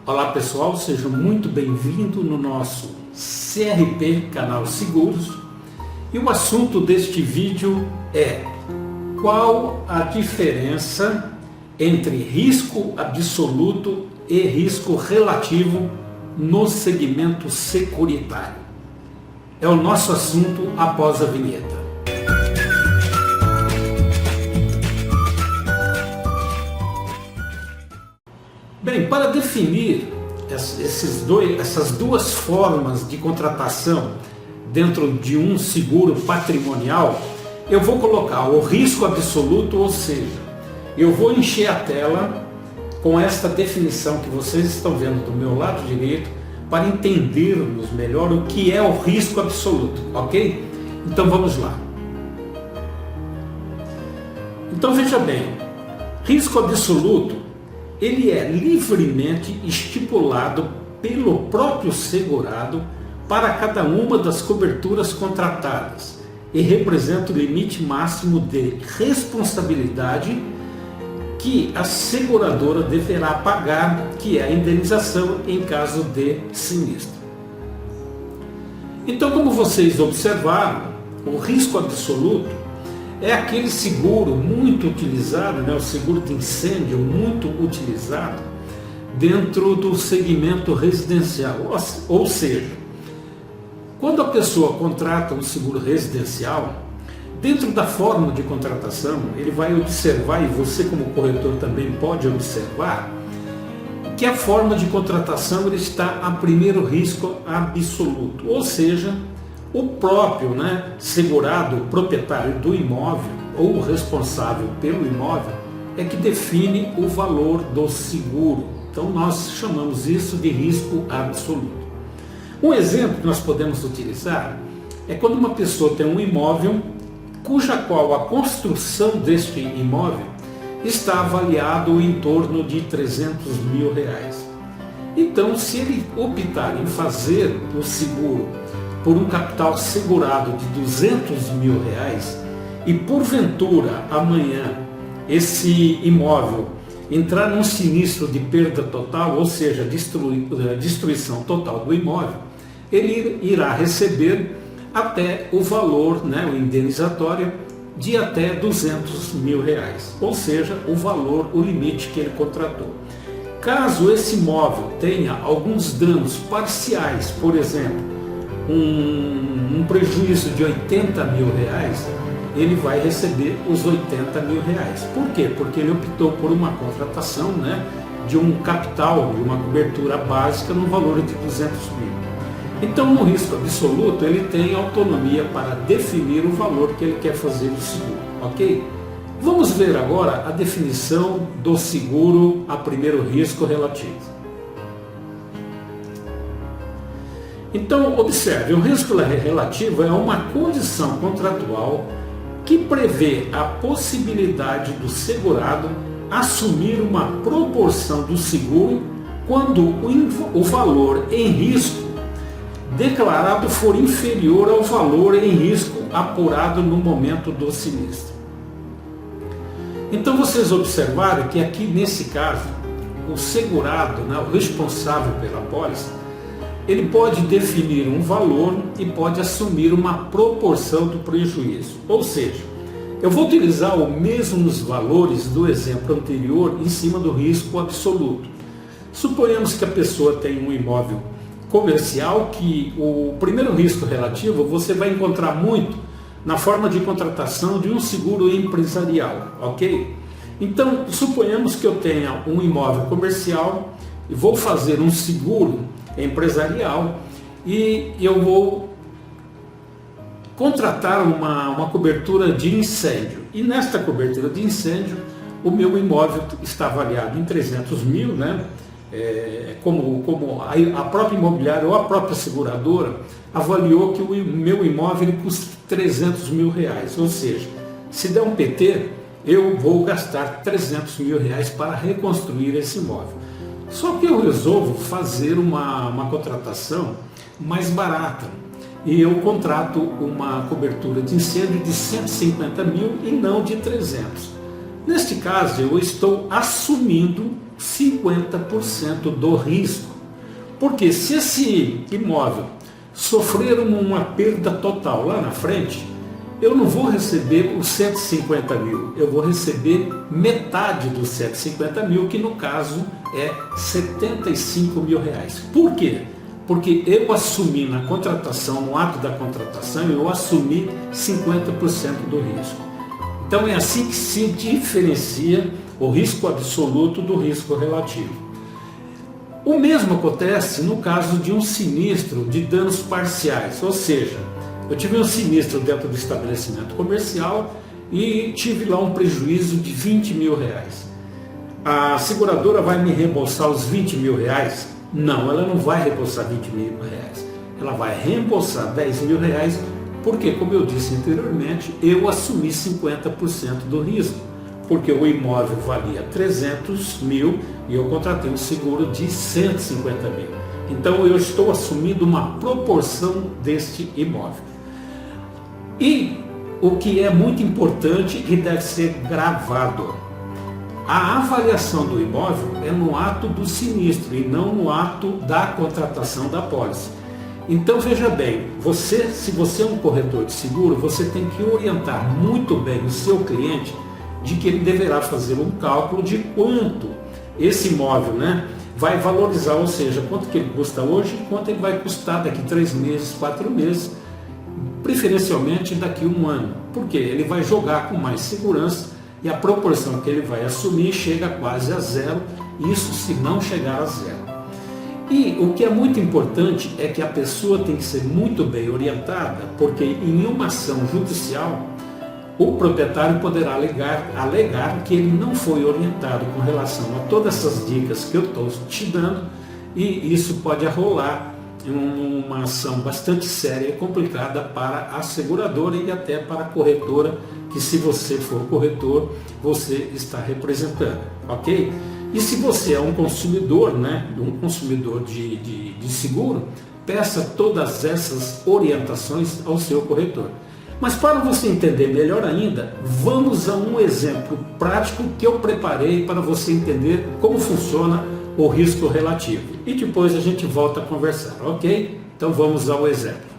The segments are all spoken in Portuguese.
Olá pessoal, seja muito bem-vindo no nosso CRP, Canal Seguros. E o assunto deste vídeo é: qual a diferença entre risco absoluto e risco relativo no segmento securitário? É o nosso assunto após a vinheta. Bem, para definir essas duas formas de contratação dentro de um seguro patrimonial, eu vou colocar o risco absoluto, ou seja, eu vou encher a tela com esta definição que vocês estão vendo do meu lado direito para entendermos melhor o que é o risco absoluto, ok? Então vamos lá. Então veja bem, risco absoluto ele é livremente estipulado pelo próprio segurado para cada uma das coberturas contratadas e representa o limite máximo de responsabilidade que a seguradora deverá pagar, que é a indenização em caso de sinistro. Então, como vocês observaram, o risco absoluto é aquele seguro muito utilizado, o seguro de incêndio muito utilizado dentro do segmento residencial. Ou seja, quando a pessoa contrata um seguro residencial, dentro da forma de contratação, ele vai observar, e você como corretor também pode observar, que a forma de contratação ele está a primeiro risco absoluto, ou seja, o próprio segurado, o proprietário do imóvel ou o responsável pelo imóvel é que define o valor do seguro. Então nós chamamos isso de risco absoluto. Um exemplo que nós podemos utilizar é quando uma pessoa tem um imóvel cuja qual a construção deste imóvel está avaliado em torno de R$300 mil. Então, se ele optar em fazer o seguro por um capital segurado de R$200 mil e porventura amanhã esse imóvel entrar num sinistro de perda total, ou seja, destruição total do imóvel, ele irá receber até o valor, o indenizatório de até R$200 mil, ou seja, o valor, o limite que ele contratou. Caso esse imóvel tenha alguns danos parciais, por exemplo, um prejuízo de R$80 mil, ele vai receber os R$80 mil. Por quê? Porque ele optou por uma contratação de um capital, de uma cobertura básica no valor de R$200 mil. Então, no risco absoluto, ele tem autonomia para definir o valor que ele quer fazer do seguro, ok? Vamos ver agora a definição do seguro a primeiro risco relativo. Então, observe, o risco relativo é uma condição contratual que prevê a possibilidade do segurado assumir uma proporção do seguro quando o valor em risco declarado for inferior ao valor em risco apurado no momento do sinistro. Então, vocês observaram que aqui, nesse caso, o segurado, o responsável pela apólice, ele pode definir um valor e pode assumir uma proporção do prejuízo. Ou seja, eu vou utilizar os mesmos valores do exemplo anterior em cima do risco absoluto. Suponhamos que a pessoa tem um imóvel comercial, que o primeiro risco relativo você vai encontrar muito na forma de contratação de um seguro empresarial, ok? Então, suponhamos que eu tenha um imóvel comercial e vou fazer um seguro empresarial e eu vou contratar uma cobertura de incêndio. E nesta cobertura de incêndio, o meu imóvel está avaliado em R$300 mil, como a própria imobiliária ou a própria seguradora avaliou que o meu imóvel ele custa R$300 mil, ou seja, se der um PT, eu vou gastar R$300 mil para reconstruir esse imóvel. Só que eu resolvo fazer uma contratação mais barata e eu contrato uma cobertura de incêndio de R$150 mil e não de 300. Neste caso, eu estou assumindo 50% do risco. Porque se esse imóvel sofrer uma perda total lá na frente, eu não vou receber os 150 mil, eu vou receber metade dos 150 mil, que no caso é 75 mil reais. Por quê? Porque eu assumi na contratação, no ato da contratação, eu assumi 50% do risco. Então é assim que se diferencia o risco absoluto do risco relativo. O mesmo acontece no caso de um sinistro de danos parciais, ou seja, eu tive um sinistro dentro do estabelecimento comercial e tive lá um prejuízo de 20 mil reais. A seguradora vai me reembolsar os 20 mil reais? Não, ela não vai reembolsar 20 mil reais. Ela vai reembolsar 10 mil reais porque, como eu disse anteriormente, eu assumi 50% do risco. Porque o imóvel valia 300 mil e eu contratei um seguro de 150 mil. Então eu estou assumindo uma proporção deste imóvel. E o que é muito importante e deve ser gravado: a avaliação do imóvel é no ato do sinistro e não no ato da contratação da pólice. Então veja bem, se você é um corretor de seguro, você tem que orientar muito bem o seu cliente de que ele deverá fazer um cálculo de quanto esse imóvel, vai valorizar, ou seja, quanto que ele custa hoje e quanto ele vai custar daqui 3 meses, 4 meses, preferencialmente daqui 1 ano. Porque ele vai jogar com mais segurança e a proporção que ele vai assumir chega quase a zero, isso se não chegar a zero. E o que é muito importante é que a pessoa tem que ser muito bem orientada, porque em uma ação judicial, o proprietário poderá alegar que ele não foi orientado com relação a todas essas dicas que eu estou te dando, e isso pode arrolar em uma ação bastante séria e complicada para a seguradora e até para a corretora, que se você for corretor, você está representando, ok? E se você é um consumidor, um consumidor de seguro, peça todas essas orientações ao seu corretor. Mas para você entender melhor ainda, vamos a um exemplo prático que eu preparei para você entender como funciona o risco relativo. E depois a gente volta a conversar, ok? Então vamos ao exemplo.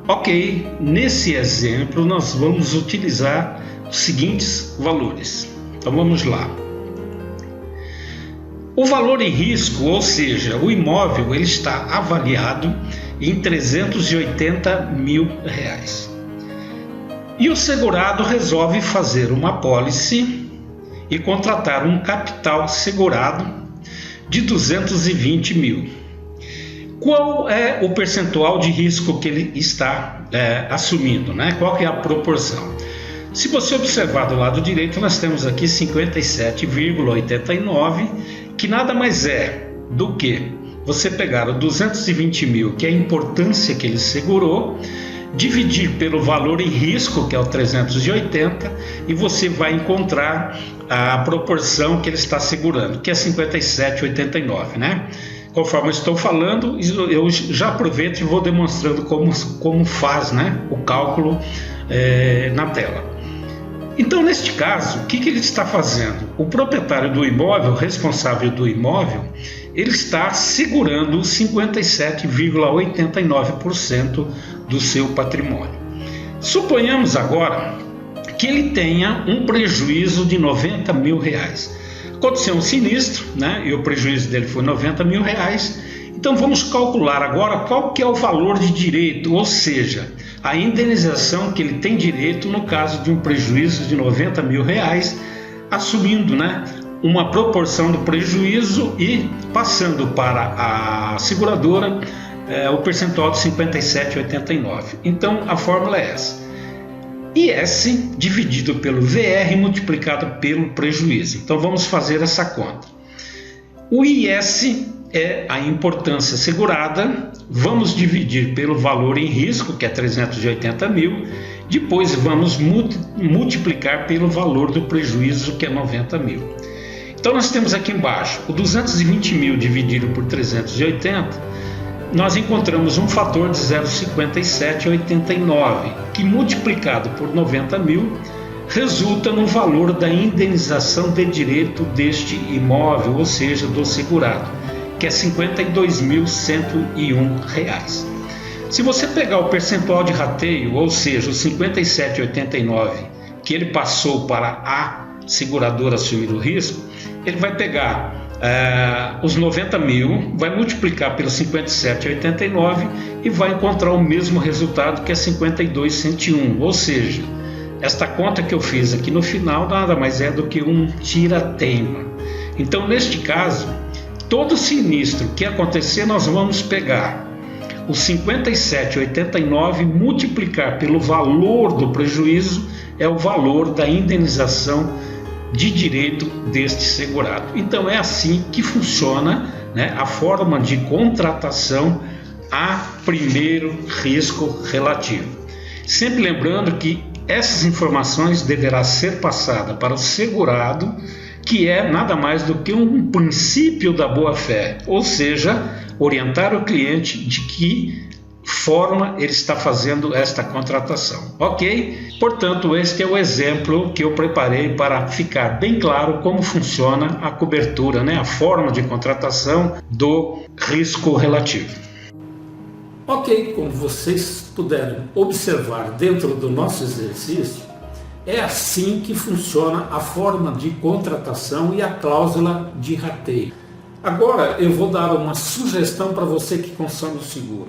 Ok, nesse exemplo nós vamos utilizar os seguintes valores. Então vamos lá. O valor em risco, ou seja, o imóvel, ele está avaliado em 380 mil reais. E o segurado resolve fazer uma apólice e contratar um capital segurado de 220 mil. Qual é o percentual de risco que ele está assumindo, Qual que é a proporção? Se você observar do lado direito, nós temos aqui 57,89, que nada mais é do que você pegar o 220 mil, que é a importância que ele segurou, dividir pelo valor em risco, que é o 380, e você vai encontrar a proporção que ele está segurando, que é 57,89, Conforme eu estou falando, eu já aproveito e vou demonstrando como faz, o cálculo na tela. Então, neste caso, o que ele está fazendo? O proprietário do imóvel, responsável do imóvel, ele está segurando 57,89% do seu patrimônio. Suponhamos agora que ele tenha um prejuízo de 90 mil reais. Aconteceu um sinistro, e o prejuízo dele foi 90 mil reais. Então vamos calcular agora qual que é o valor de direito, ou seja, a indenização que ele tem direito no caso de um prejuízo de 90 mil reais, assumindo uma proporção do prejuízo e passando para a seguradora o percentual de 57,89. Então a fórmula é essa: IS dividido pelo VR multiplicado pelo prejuízo. Então vamos fazer essa conta. O IS é a importância segurada, vamos dividir pelo valor em risco, que é 380 mil, depois vamos multiplicar pelo valor do prejuízo, que é 90 mil. Então nós temos aqui embaixo o 220 mil dividido por 380, nós encontramos um fator de 0,5789, que multiplicado por 90 mil resulta no valor da indenização de direito deste imóvel, ou seja, do segurado, que é R$ 52.101. Se você pegar o percentual de rateio, ou seja, os 57,89 que ele passou para a seguradora assumir o risco, ele vai pegar os 90 mil, vai multiplicar pelos 57,89 e vai encontrar o mesmo resultado, que é 52.101. Ou seja, esta conta que eu fiz aqui no final nada mais é do que um tira-teima. Então, neste caso, todo sinistro que acontecer, nós vamos pegar os 57,89 multiplicar pelo valor do prejuízo, é o valor da indenização de direito deste segurado. Então é assim que funciona, né, a forma de contratação a primeiro risco relativo. Sempre lembrando que essas informações deverá ser passada para o segurado, que é nada mais do que um princípio da boa-fé, ou seja, orientar o cliente de que forma ele está fazendo esta contratação, ok? Portanto, este é o exemplo que eu preparei para ficar bem claro como funciona a cobertura, né? A forma de contratação do risco relativo. Ok, como vocês puderam observar dentro do nosso exercício, é assim que funciona a forma de contratação e a cláusula de rateio. Agora eu vou dar uma sugestão para você que consome o seguro.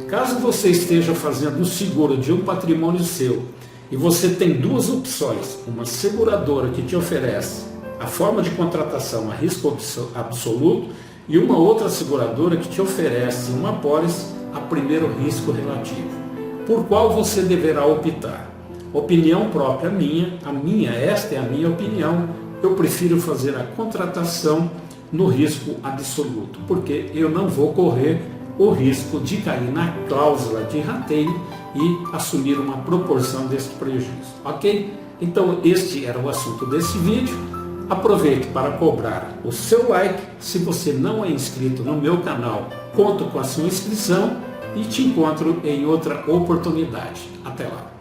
Caso você esteja fazendo o seguro de um patrimônio seu e você tem duas opções, uma seguradora que te oferece a forma de contratação a risco absoluto e uma outra seguradora que te oferece uma apólice a primeiro risco relativo, por qual você deverá optar? Opinião própria minha, esta é a minha opinião, eu prefiro fazer a contratação no risco absoluto, porque eu não vou correr o risco de cair na cláusula de rateio e assumir uma proporção desse prejuízo, ok? Então este era o assunto desse vídeo. Aproveite para cobrar o seu like. Se você não é inscrito no meu canal, conto com a sua inscrição e te encontro em outra oportunidade. Até lá!